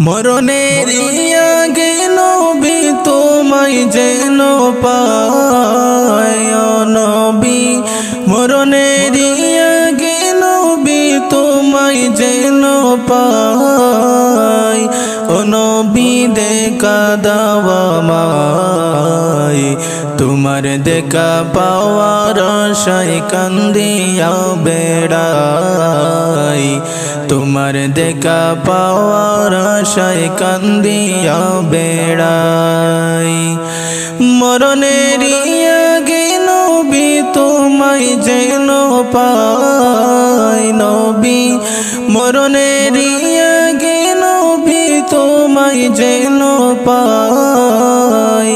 মরণের আগে নবী তোমায় যেন পাই ও নবী, মরণের আগে নবী তোমায় যেন পাই ও নবী দেখা দাও আমায়, তোমার দেখা পাওয়ার আশায় কান্দিয়া বেড়াই, তোমার দেখা পাওয়ার আশায় কান্দিয়া বেড়াই। মরণের আগে নবী তোমায় যেন পাই নবী, মরণের আগে নবী তোমায় যেন পাই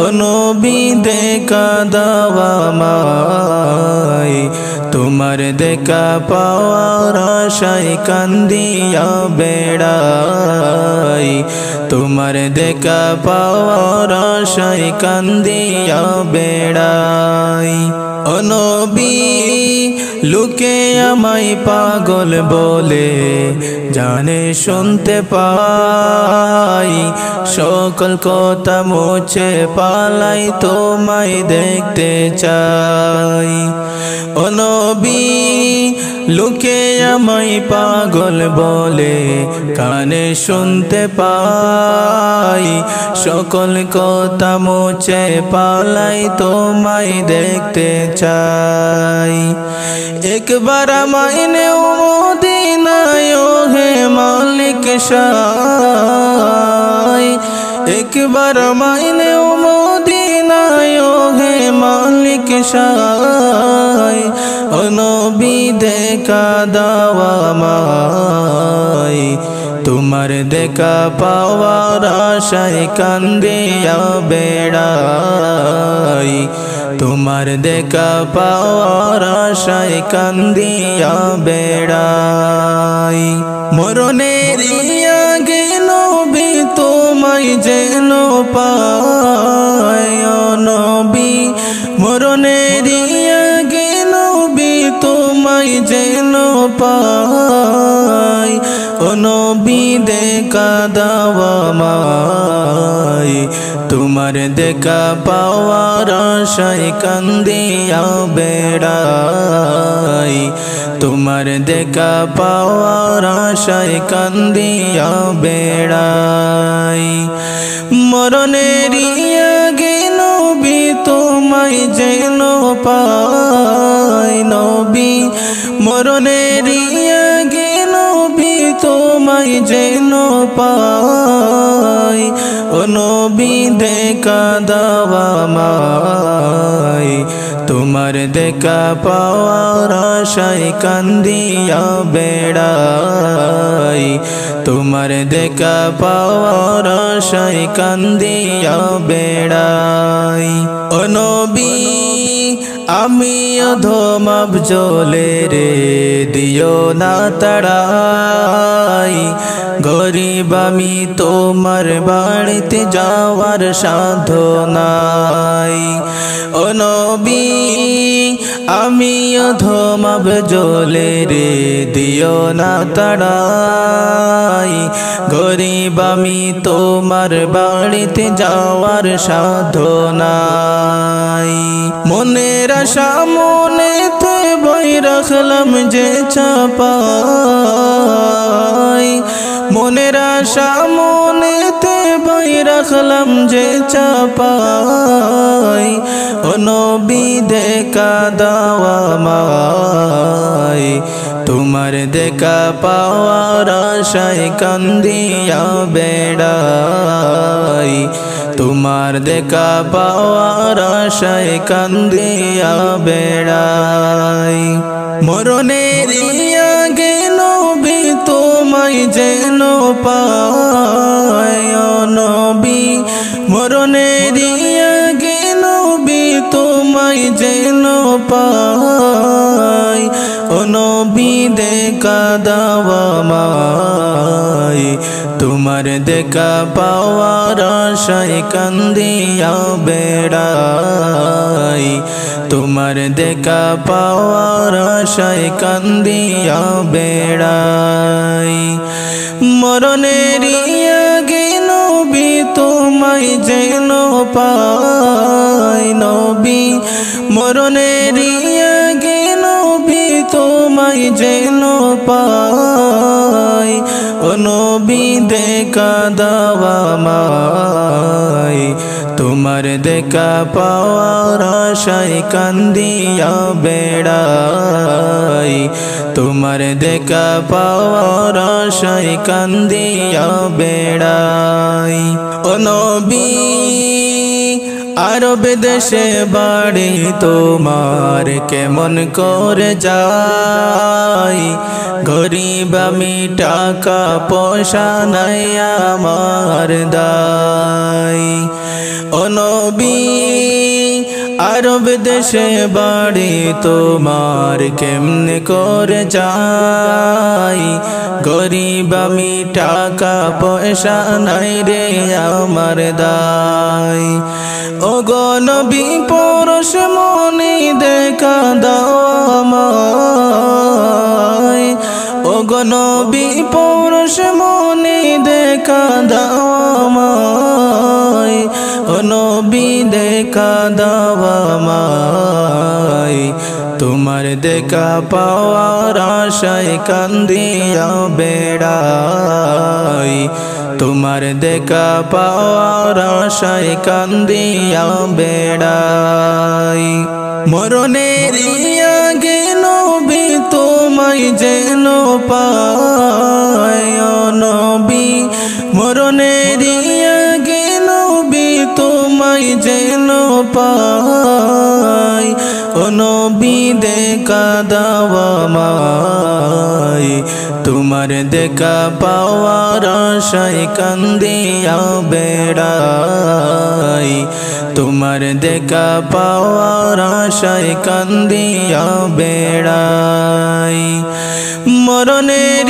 ও নবী দেখা দাও আমায়, তোমার দেখা পাওয়ার আশায় কান্দিয়া বেড়াই, তোমার দেখা পাওয়ার আশায় কান্দিয়া বেড়াই। ও নবী লোকে আমায় পাগল বলে জানে শুনতে পাই, সকল কথা মুছে পালাই তোমায় দেখতে চাই। ও নবী লোকে আমায় পাগল বলে কানে শুনতে পাই, সকল কথা মুছে পালাই তোমায় দেখতে চাই। একবার আমায় নেও মদিনায় ও হে মালিক শাহ, একবার আমায় নেও মদিনায় ও হে মালিক শাহ, ও নবী দেখা দাও আমায়, তোমার দেখা পাওয়ার আশায় কান্দিয়া বেড়াই, তোমার দেখা পাওয়ার আশায় কান্দিয়া বেড়াই। মরণের আগে নবী তোমায় যেন পাই ও নবী, মরণের আগে নবী তোমায় যেন পাই ও নবী দেখা দাও আমায়, তোমার দেখা পাওয়ার আশায় কান্দিয়া বেড়াই, তোমার দেখা পাওয়ার আশায় কান্দিয়া বেড়াই। মরণের আগে নবী তোমায় যেন পাই নবী, মরণের আগে নবী তোমায় যেন পাই ও নবী দেখা দাও আমায়, তোমার দেখা পাওয়ার আশায় কান্দিয়া বেড়াই, তোমার দেখা পাওয়ার আশায় কান্দিয়া বেড়াই। ও নবী আমি অধম আবজলে রে দিও না তাড়াই, গরিব আমি তোমার বাড়িতে যাওয়ার সাধ্য নাই। ও নবী আমি অধম আবজলে রে দিও না তাড়াই, গরিব আমি তোমার বাড়িতে যাওয়ার সাধ্য নাই। মনের আশা মনেতে বই রাখলাম যে চাপাই, মনের আশা মনেতে বই রাখলাম যে চাপাই ও নবী দেখা দাও আমায়, তোমার দেখা পাওয়ার আশায় কান্দিয়া বেড়াই, তোমার দেখা পাওয়ার আশায় কান্দিয়া বেড়াই। মরণের আগে নবী তোমায় যেন পাই ও নবী, মরণের আগে নবী তোমায় যেন পাই ও নবী দেখা দাও আমায়, তোমার দেখা পাওয়ার আশায় কান্দিয়া বেড়াই, তোমার দেখা পাওয়ার আশায় কান্দিয়া বেড়াই। মরণের মরণের আগে নবী তোমায় যেন পাই ও নবী দেখা দাও আমায় তোমার দেখা পাওয়ার আশায় কান্দিয়া বেড়াই তোমার দেখা পাওয়ার আশায় কান্দিয়া বেড়াই ও নবী আরব দেশে বাড়ি তোমার কেমন করে যাই গরিব আমি টাকা পয়সা নাই আমার দায় ও নবী আরব দেশে বাড়ি তোমার কেমনে করে যাই গরিব আমি টাকা পয়সা নাই রে আমার দায় ও গো নবী পরশ মনে দেখা দাও আমায় ও গো নবী পরশ মনে দেখা দাও আমায় ও নবী দেখা দাও আমায় তোমার দেখা পাওয়ার আশায় কান্দিয়া বেড়াই তোমার দেখা পাওয়ার আশায় কান্দিয়া বেড়াই মরণের আগে নবী তোমায় যেন পাই ও নবী মরণের আগে নবী তোমায় যেন পাই ও নবী দেখা দাও আমায় তোমার দেখা পাওয়ার আশায় কান্দিয়া বেড়াই তোমার দেখা পাওয়ার আশায় কান্দিয়া বেড়াই মরণের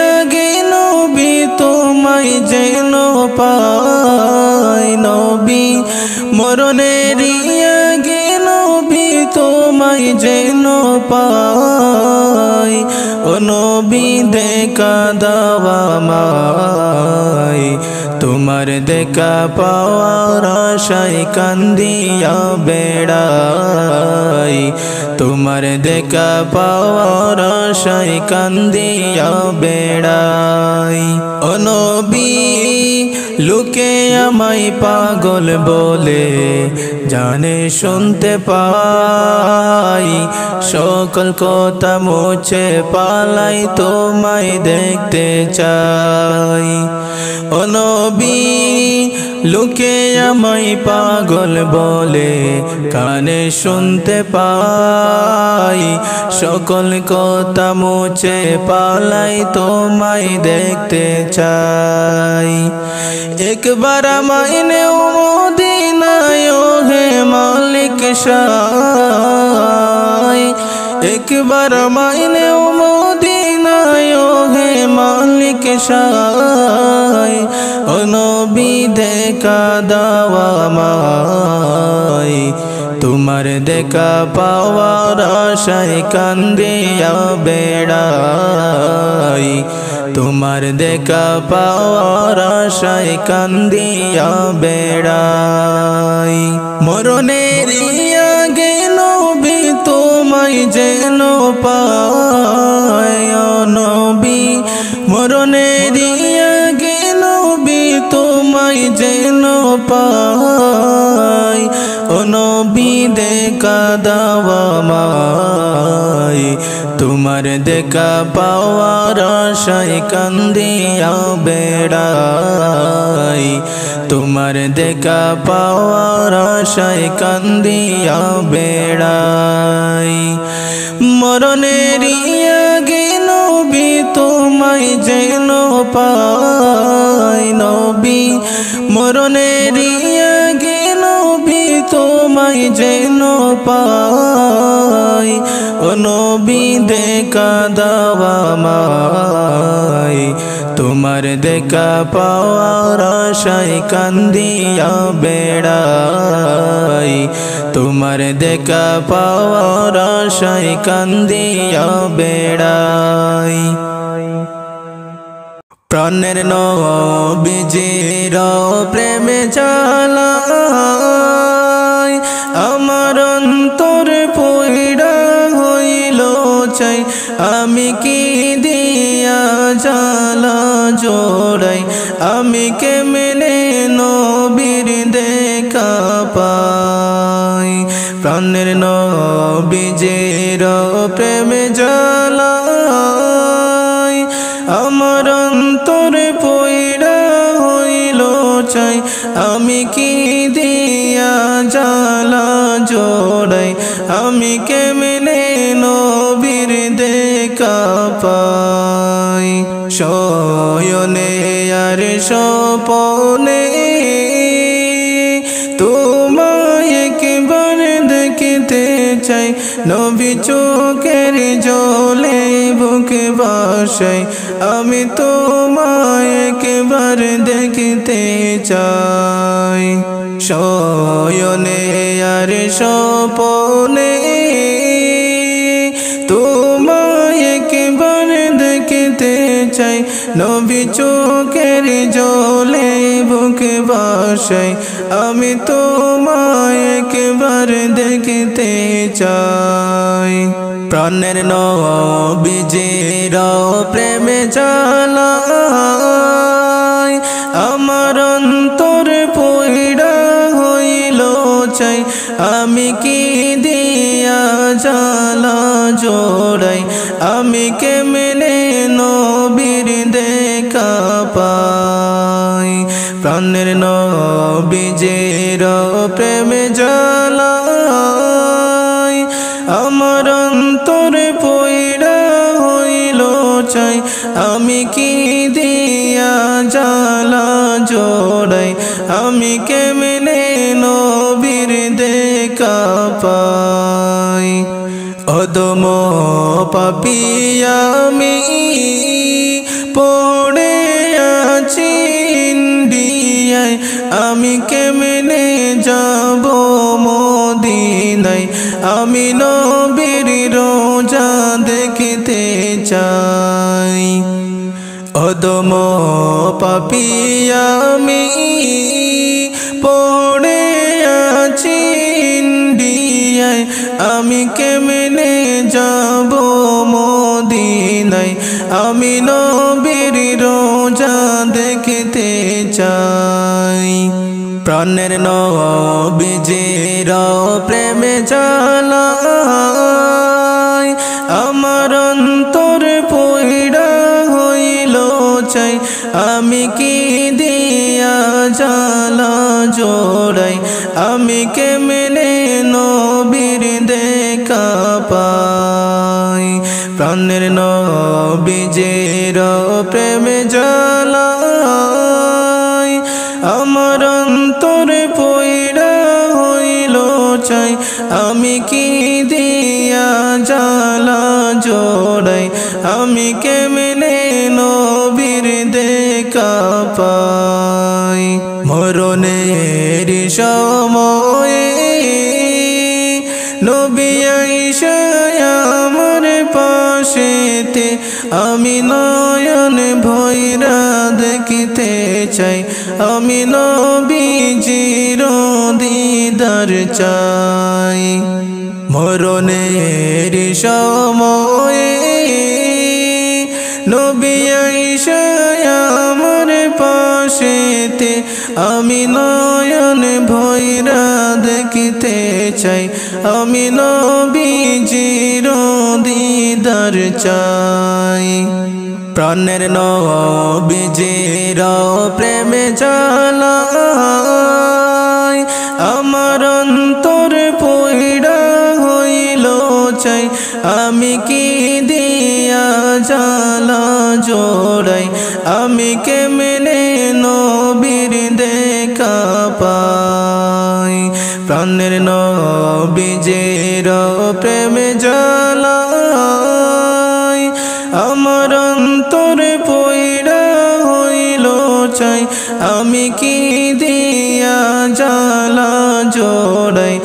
আগে নবী তোমায় যেন পাই নবী মরণের আগে নবী তোমায় যেন পাই ও নবী দেখা দাও আমায় তোমার দেখা পাওয়ার আশায় কান্দিয়া বেড়াই তোমার দেখা পাওয়ার আশায় কান্দিয়া বেড়াই ও নবী লোকে আমায় পাগল বলে জানে শুনতে পাই সকল কথা মুছে পালাই তোমায় দেখতে চাই ও নবী লোকে আমায় পাগল বলে কানে শুনতে পাই সকল কথা মুছে পালাই তোমায় দেখতে চাই একবার আমায় নেও মদিনায় ও হে মালিক শাহ একবার আমায় নেও মদিনায় ও হে মালিক শাহ ও নবী দেখা দাও আমায় তোমার দেখা পাওয়ার আশায় কান্দিয়া বেড়াই তোমার দেখা পাওয়ার আশায় কান্দিয়া বেড়াই মরণের আগে নবী তোমায় যেন পাই ও নবী মরণের আগে নবী তোমায় যেন পাই ও নবী দেখা দাও আমায় তোমার দেখা পাওয়ার আশায় কান্দিয়া বেড়াই তোমার দেখা পাওয়ার আশায় কান্দিয়া বেড়াই মরণের আগে নবী তোমায় যেন পাই নবী মরণের আগে নবী তোমায় যেন পাই ও নবী দেখা দাও আমায় তোমার দেখা পাওয়ার আশায় কান্দিয়া বেড়াই তোমার দেখা পাওয়ার আশায় কান্দিয়া বেড়াই প্রাণের নবীজির প্রেমে জ্বালায় আমার অন্তর আমি কি দিয়া জ্বালা জোড়াই আমি কেমনে নবীর দেখা পাই প্রাণের নবীজের প্রেমে জ্বালাই আমার অন্তরে পয়রা হইল চাই আমি কি দিয়া জ্বালা জোড়াই আমি কেমনে নবীর দেখা পাই শয়নে আর স্বপনে তোমায় একবার দেখতে চাই নবী চোখের জলে বুক ভাসাই আমি তোমায় একবার দেখতে চাই শয়নে আর স্বপনে তোমায় একবার দেখতে চাই নবী চোখের জলে বুক ভাসাই আমি তোমায় একবার দেখতে চাই প্রাণের নবীজের প্রেমে জ্বালাই আমার অন্তর পয়রা হইল চাই আমি কি দিয়া জ্বালা জোড়াই আমি কেমনে নবীর দেখা পাই প্রাণের নবীজের প্রেমে জ্বালাই আমার অন্তর পয়রা হইল চাই আমি কি দিয়া জ্বালা জোড়াই আমি কেমনে নবীর দেখা পাই অদম পাপী আমি পড়ে আছি ইন্ডিয়ায় আমি কেমনে যাব মদিনায় আমি নবীর রোজা দেখতে চাই অদম পাপী আমি পড়ে আছি ইন্ডিয়ায় আমি কেমনে যাব মদিনায় আমি নবীর রোজা দেখতে চাই প্রাণের নবীজের প্রেমে জ্বালাই আমার অন্তর পয়রা হইল চাই আমি কি দিয়া জ্বালা জোড়াই আমি কেমনে নবীর দেখা পাই প্রাণের নবীজের প্রেমে জ্বালাই আমার অন্তর পয়রা হইল চাই আমি কি দিয়া জ্বালা জোড়াই আমি কেমনে নবীর দেখা পাই মরণের সময়ে নবী আইসা আমার পাশেতে আমি নয়ন ভৈরা দেখতে চাই আমি নবীজির দিদার চাই মরণের সময়ে নবী আইসা আমার পাশেতে আমি নয়ন ভৈরা দেখতে চাই আমি নবীজির দিদার চাই প্রাণের নবীজির প্রেমে জ্বালাই আমার অন্তর পয়রা হইল চাই আমি কি দিয়া জ্বালা জোড়াই আমি কেমনে নবীর দেখা পাই প্রাণের নবীজির প্রেমে জ্বালাই আমার অন্তর পয়রা হইল চাই আমি কি দিয়া জ্বালা জোড়াই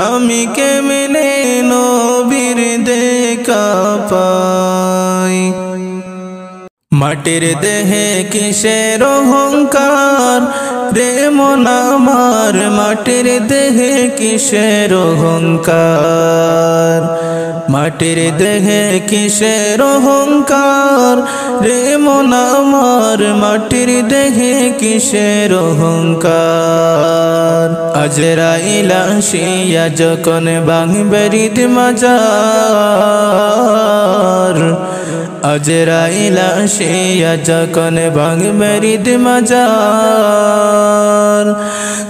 আমি কেমনে নবীর দেখা পাই মাটির দেহে কিসের অহংকার রে মন আমার মাটির দেহে কিসের অহংকার মাটির দেহে কিসের অহংকার রে মন আমার মাটির দেহে কিসের অহংকার আজরাইল আসিয়া যখন ভাঙবে হৃদ মাজার আজরাইল আসিয়া যখন ভাঙবে হৃদ মাজার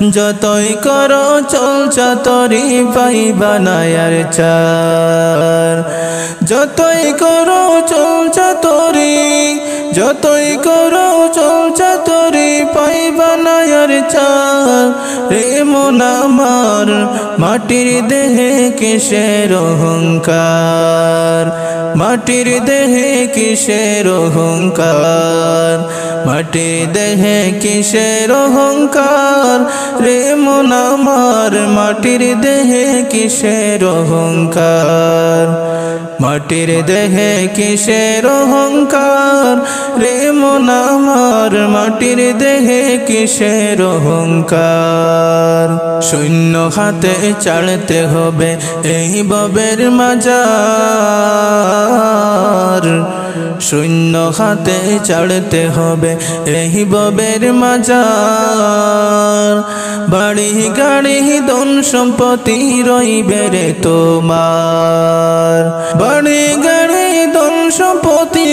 যতই করো চলছা তরি পাইবা না আর চার যতই করো চলছা তরি যতই করো চলছা তরি পাইবা না আর চার রে মন আমার মাটির দেহে কিসের অহংকার মাটির দেহে কিসের অহংকার মাটির দেহে কিসের অহংকার রে মন আমার মাটির দেহে কিসের অহংকার মাটির দেহে কিসের অহংকার রে মন আমার মাটির দেহে কিসের অহংকার শূন্য হাতে চাড়তে হবে এই ভবের মাজার শূন্য হাতে চাড়তে হবে এই ভবের মাজার বাড়ি গাড়ি ধন সম্পত্তি রইবে রে তোমার বাড়ি গাড়ি ধন সম্পত্তি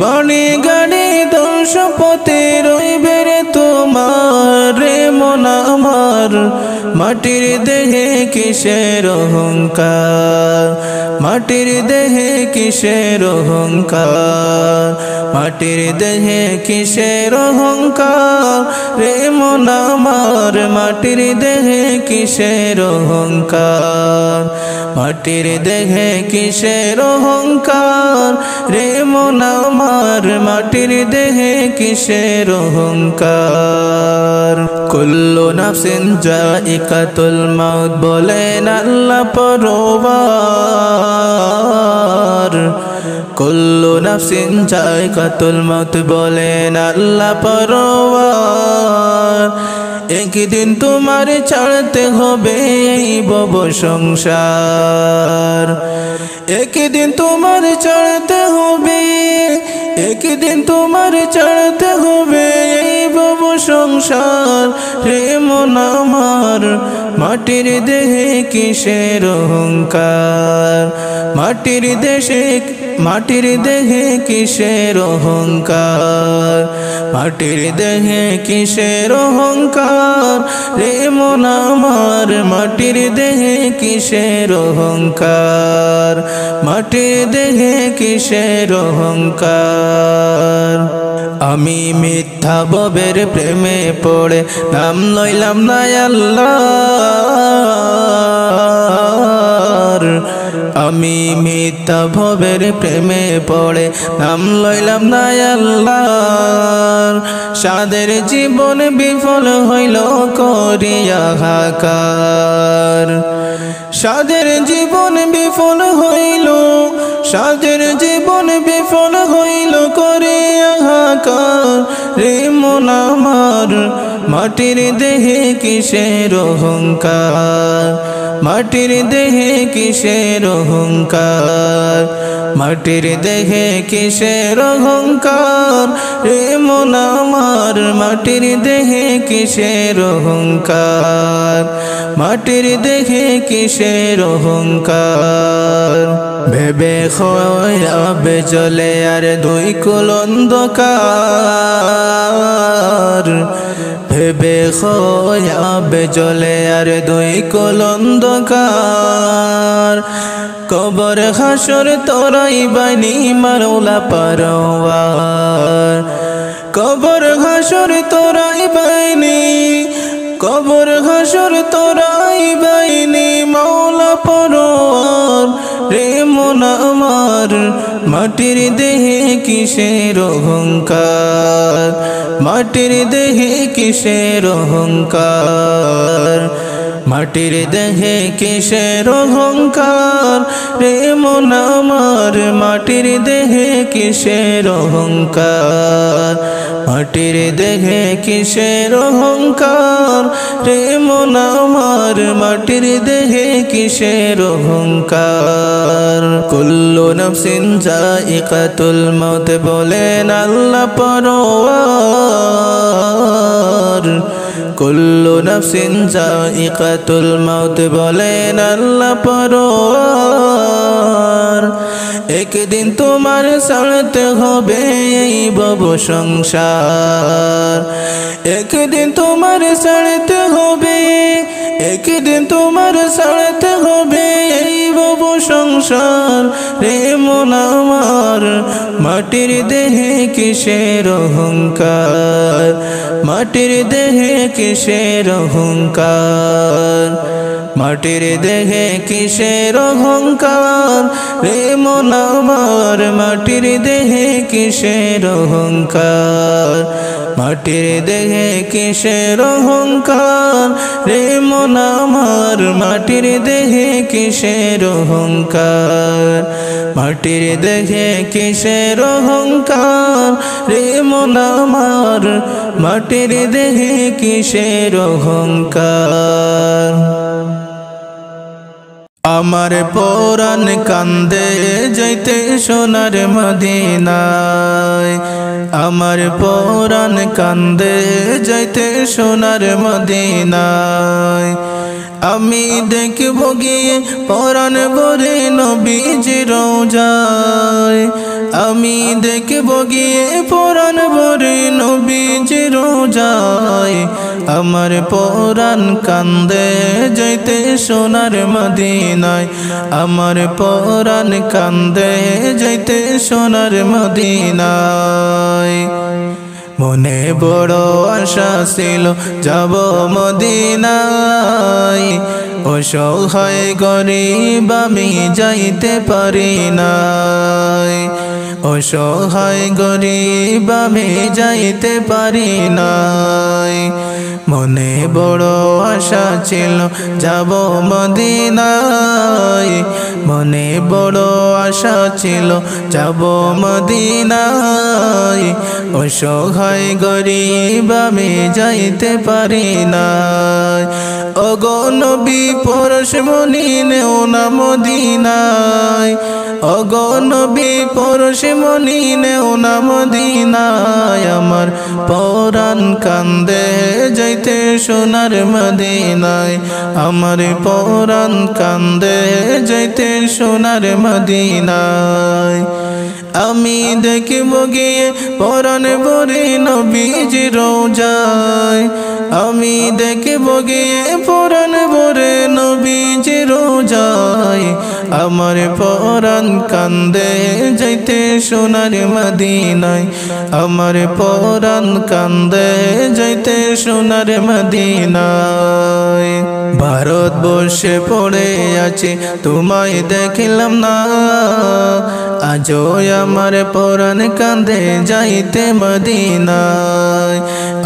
বাড়ি গাড়ি ধন সম্পত্তি রইবে রে তোমার রে মন আমার মাটির দেহে কিসের অহংকার মাটির দেহে কিসের অহংকার মাটির দেহে কিসের অহংকার রে মন আমার মাটির দেহে কিসের অহংকার মাটির দেহে কিসের অহংকার রে মন আমার মাটির দেহে কিসের অহংকার কুল্লু নাফসিন যায়িকাতুল মাউত বলেন আল্লাহ পরওয়ার কুল্লু নাফসিন যায়িকাতুল মাউত বলেন আল্লাহ পরওয়ার একদিন তোমার ছাড়তে হবে এই ভব সংসার একদিন তোমার ছাড়তে হবে একদিন তোমার ছাড়তে হবে এই ভব সংসার রে মন আমার মাটির দেহে কিসের অহংকার মাটির দেশে মাটির দেহে কিসের অহংকার মাটির দেহে কিসের অহংকার রে মন আমার মাটির দেহে কিসের অহংকার মাটির দেহে কিসের অহংকার আমি মিথ্যা ভবের প্রেমে পড়ে নাম লইলাম না আল্লাহর আমি মিথ্যা ভবের প্রেমে পড়ে নাম লইলাম না আল্লাহর সাদের জীবন বিফল হইল করিয়া হাকার সাদের জীবন বিফল হইল সাদের জীবন বিফল হইল করিয়া হাকার রে মন আমার মাটির দেহে কিসের অহংকার মাটির দেহে কিসের অহংকার মাটির দেহে কিসের অহংকার রে মন আমার মাটির দেহে কিসের অহংকার মাটির দেহে কিসের অহংকার ভেবে খয়াবে জলে আর দুই কুল অন্ধকার ভেবে খয়াবে জলে আর দুই কুল অন্ধকার কবর হাসর তোরাই বানি মাওলা পরওয়ার কবর হাসর তোরাই বানি কবর হাসর তোরাই বানি মাওলা পরওয়ার রে মন আমার মাটির দেহে কিসের অহংকার মাটির দেহে কিসের অহংকার মাটির দেহে কিসের অহংকার রে মন আমার, মাটির দেহে কিসের অহংকার, মাটির দেহে কিসের অহংকার রে মন আমার, মাটির দেহে কিসের অহংকার। কুল্লু নাফসিন যায়িকাতুল মউত বলেন আল্লাহ পরওয়ার, কুল্লু নাফসিন যায়িকাতুল মউত বলেন আল্লাহ পরওয়ার। একদিন তোমার ছাড়তে হবে এই ভব সংসার, একদিন তোমার ছাড়তে হবে, একদিন তোমার ছাড়তে হবে এই ভব সংসার রে মন আমার, মাটির দেহে কিসের অহংকার, মাটির দেহে কিসের অহংকার, মাটির দেহে কিসের অহংকার রে মন আমার, মাটির দেহে কিসের অহংকার, মাটির দেহে কিসের অহংকার রে মন আমার, মাটির দেহে কিসের অহংকার, মাটির দেহে কিসের অহংকার রে মন আমার, মাটির দেহে কিসের অহংকার। আমার পরাণ কান্দে যাইতে সোনার মদিনায়, আমার পরাণ কান্দে যাইতে সোনার মদিনায়। আমি দেখব গিয়ে পরাণ ভরে নবীজির রওজায়, আমি দেখব গিয়ে পরাণ ভরে নবীজির রওজায়। আমার পরাণ কান্দে যাইতে সোনার মদিনায়, আমার পরাণ কান্দে যাইতে সোনার মদিনায়। মনে বড় আশা ছিল যাব মদিনায়, অসহায় গরিব আমি যাইতে পারি নাই, অসহায় গরিব আমি যাইতে পারি নাই। মনে বড় আশা ছিল যাব মদিনায়, মনে বড় আশা ছিল যাব মদিনায়, অসহায় গরিব আমি যাইতে পারি নাই। ওগো নবী পরশমণি নেও না মদিনায়, ওগো নবী পরশমণি নেও না মদিনায়। আমার পরাণ কান্দে যাইতে সোনার মদিনায়, আমার পরাণ কান্দে যাইতে সোনার মদিনায়। আমি দেখব গিয়ে পরাণ ভরে নবীজির রওজায়, আমি দেখব গিয়ে পরাণ ভরে নবীজির রওজায়। আমার পরাণ কান্দে যাইতে সোনার মদিনায়, আমার পরাণ কান্দে যাইতে সোনার মদিনায়। ভারতবর্ষে পড়ে আছে তোমায় দেখিলাম না, আজও আমার পরাণ কান্দে যাইতে মদিনায়,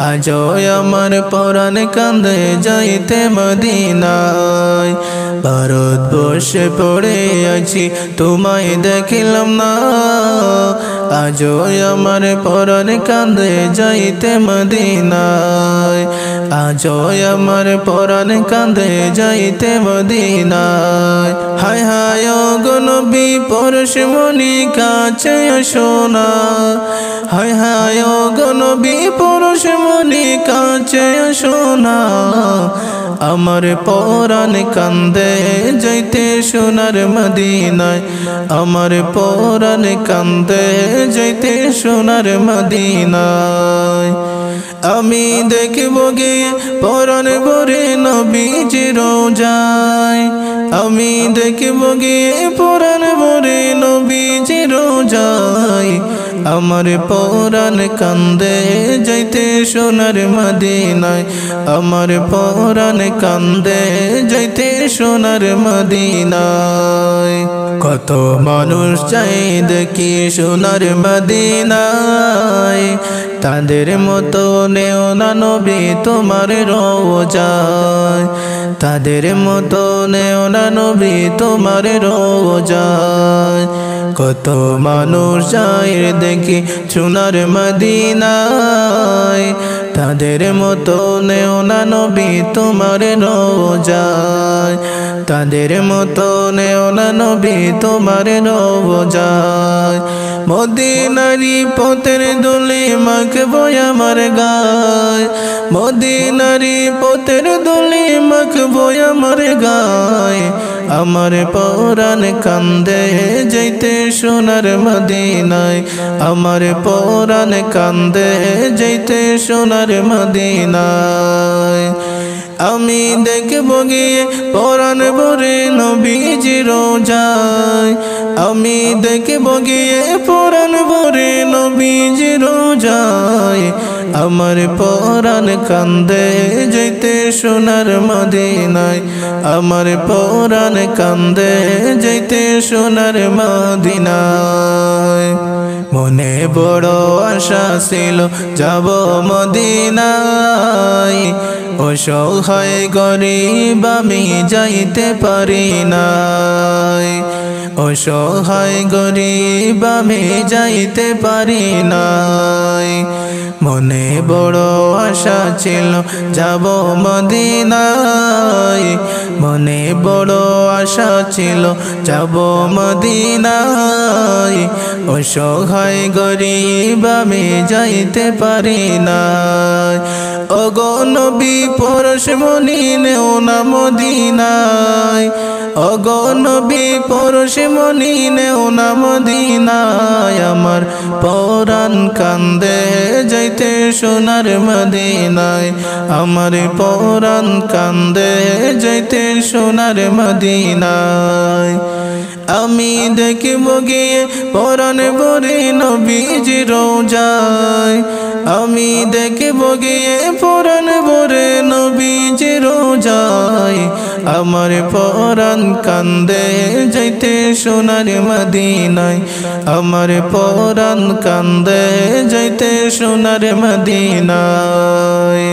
আজও আমার পরাণ কান্দে যাইতে মদিনায়। ভারতবর্ষে পড়ে আছি তোমায় দেখিলাম না, আজও আমার পরাণ কান্দে যাইতে মদিনায়, আজও আমার পরাণ কান্দে যাইতে মদিনায়। হায় হায় ওগো নবী পরশমণি কাছে আসো না, হায় হায় ওগো নবী পরশমণি কাছে আসো না। আমার পরাণ কান্দে যাইতে সোনার মদিনায়, আমার পরাণ কান্দে যাইতে সোনার মদিনায়। আমি দেখব গিয়ে পরাণ ভরে নবীজির রওজায়, আমি দেখব গিয়ে পরাণ ভরে নবীজির রওজায়। আমার পরাণ কান্দে যাইতে সোনার মদিনায়, আমার পরাণ কান্দে যাইতে সোনার মদিনায়। কত মানুষ চাই দেখি সোনার মদিনায়, তাদের মতো নেও না নবী তোমার রোজায়, তাদের মতো নেও না নবী তোমার রোজায়। কত মানুষ যায় দেখি সোনার মদিনায়, তাদের মতো নেও না নবী তোমার রোজায়, তাদের মতো নেও না নবী তোমার রোজায়। মদিনারি পথের দুলি মাখবো আমার গায়, মদিনারি পথের দুলি মাখবো আমার গায়। আমার পরাণ কান্দে যাইতে সোনার মদিনায়, আমার পরাণ কান্দে যাইতে সোনার মদিনায়। আমি দেখব গিয়ে পরাণ ভরে নবীজি রোজায়, আমি দেখব গিয়ে পরাণ ভরে নবীজি রোজায়। আমার পরাণ কান্দে যাইতে সোনার মদিনায়, আমার পরাণ কান্দে যাইতে সোনার মদিনায়। মনে বড় আশা ছিল যাব মদিনায়, অসহায় গরিব আমি যাইতে পারি নাই, অসহায় গরিব আমি যাইতে পারি নাই। মনে বড় আশা ছিল যাব মদিনায়, মনে বড় আশা ছিল যাব মদিনায়। অসহায় গরিব আমি যাইতে পারি নাই। ওগো নবী পরশমণি নেও না মদিনায়, ওগো নবী পরশমণি নেও না মদিনায়। আমার পরাণ কান্দে যাইতে সোনার মদিনায়, আমার পরাণ কান্দে যাইতে সোনার মদিনায়। আমি দেখব গিয়ে পরাণ ভরে নবীজি রোজায়, আমি দেখব গিয়ে পরাণ ভরে নবীজি রোজায়। আমার পরাণ কান্দে যাইতে সোনার মদিনায়, আমার পরাণ কান্দে যাইতে সোনার মদিনায়।